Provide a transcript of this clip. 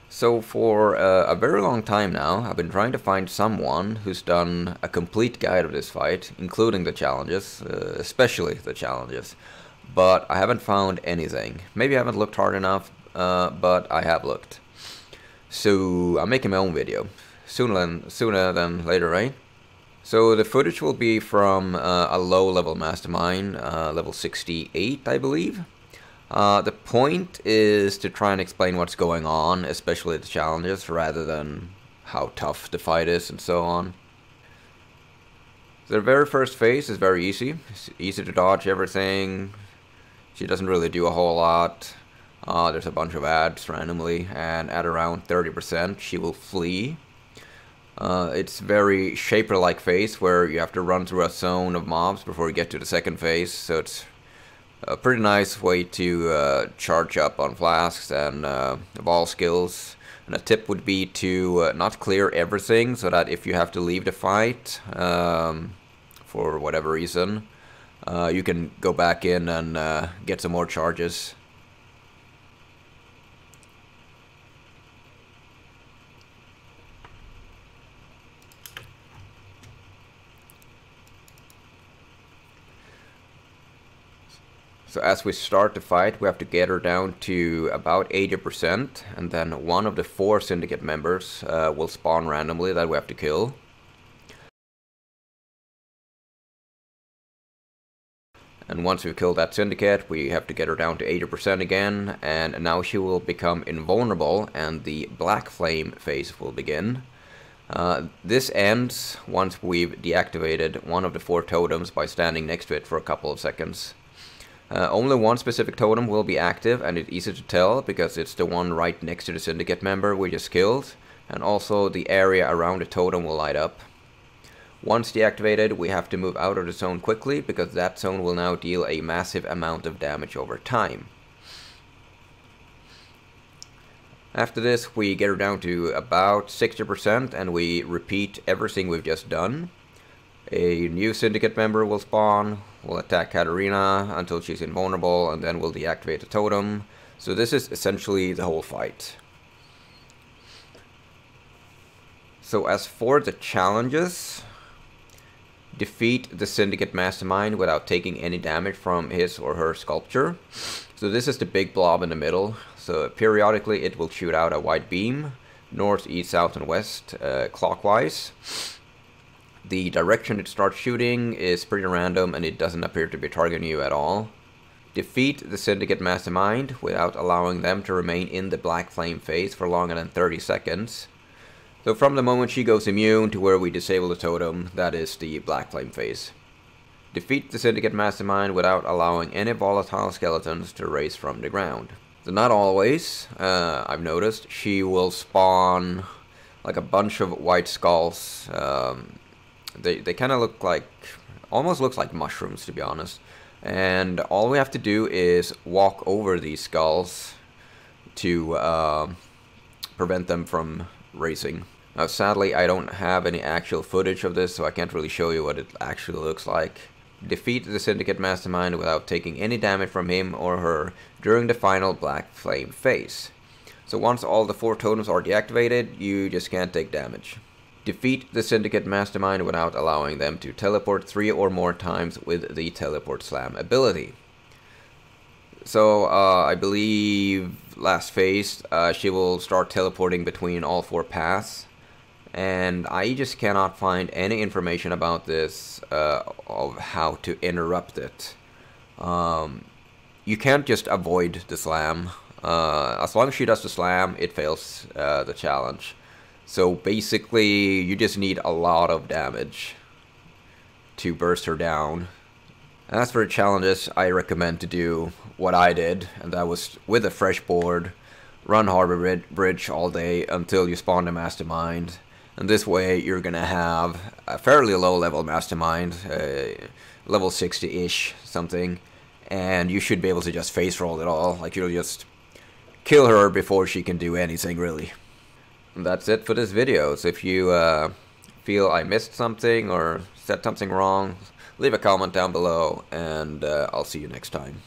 So for a very long time now, I've been trying to find someone who's done a complete guide of this fight, including the challenges, especially the challenges. But I haven't found anything. Maybe I haven't looked hard enough, but I have looked. So I'm making my own video. Sooner than later, right? So the footage will be from a low-level Mastermind, level 68, I believe. The point is to try and explain what's going on, especially the challenges, rather than how tough the fight is and so on. The very first phase is very easy. It's easy to dodge everything. She doesn't really do a whole lot. There's a bunch of ads randomly, and at around 30% she will flee. It's very Shaper-like phase where you have to run through a zone of mobs before you get to the second phase, so it's a pretty nice way to charge up on flasks and ball skills. And a tip would be to not clear everything, so that if you have to leave the fight for whatever reason, you can go back in and get some more charges. So as we start the fight, we have to get her down to about 80%, and then one of the 4 syndicate members will spawn randomly that we have to kill. And once we've killed that syndicate, we have to get her down to 80% again, and now she will become invulnerable, and the black flame phase will begin. This ends once we've deactivated one of the 4 totems by standing next to it for a couple of seconds. Only one specific totem will be active, and it's easy to tell because it's the one right next to the syndicate member we just killed, and also the area around the totem will light up. Once deactivated, we have to move out of the zone quickly because that zone will now deal a massive amount of damage over time. After this, we get her down to about 60% and we repeat everything we've just done. A new syndicate member will spawn, we'll attack Katarina until she's invulnerable, and then we'll deactivate the totem. So this is essentially the whole fight. So as for the challenges, defeat the syndicate mastermind without taking any damage from his or her sculpture. So this is the big blob in the middle. So periodically it will shoot out a white beam, north, east, south, and west, clockwise. The direction it starts shooting is pretty random and it doesn't appear to be targeting you at all. Defeat the syndicate mastermind without allowing them to remain in the black flame phase for longer than 30 seconds. So from the moment she goes immune to where we disable the totem, that is the black flame phase. Defeat the syndicate mastermind without allowing any volatile skeletons to raise from the ground. So not always, I've noticed, she will spawn like a bunch of white skulls. They kind of look like, almost looks like mushrooms, to be honest. And all we have to do is walk over these skulls to prevent them from racing. Now sadly I don't have any actual footage of this, so I can't really show you what it actually looks like. Defeat the syndicate mastermind without taking any damage from him or her during the final black flame phase. So once all the 4 totems are deactivated, you just can't take damage. Defeat the syndicate mastermind without allowing them to teleport 3 or more times with the teleport slam ability. So I believe last phase she will start teleporting between all 4 paths, and I just cannot find any information about this of how to interrupt it. You can't just avoid the slam. As long as she does the slam, it fails the challenge. So basically, you just need a lot of damage to burst her down. As for the challenges, I recommend to do what I did, and that was with a fresh board, run Harbor Bridge all day until you spawn the Mastermind. And this way, you're gonna have a fairly low level Mastermind, level 60-ish something, and you should be able to just face roll it all. Like, you'll just kill her before she can do anything, really. And that's it for this video. So if you feel I missed something or said something wrong, leave a comment down below, and I'll see you next time.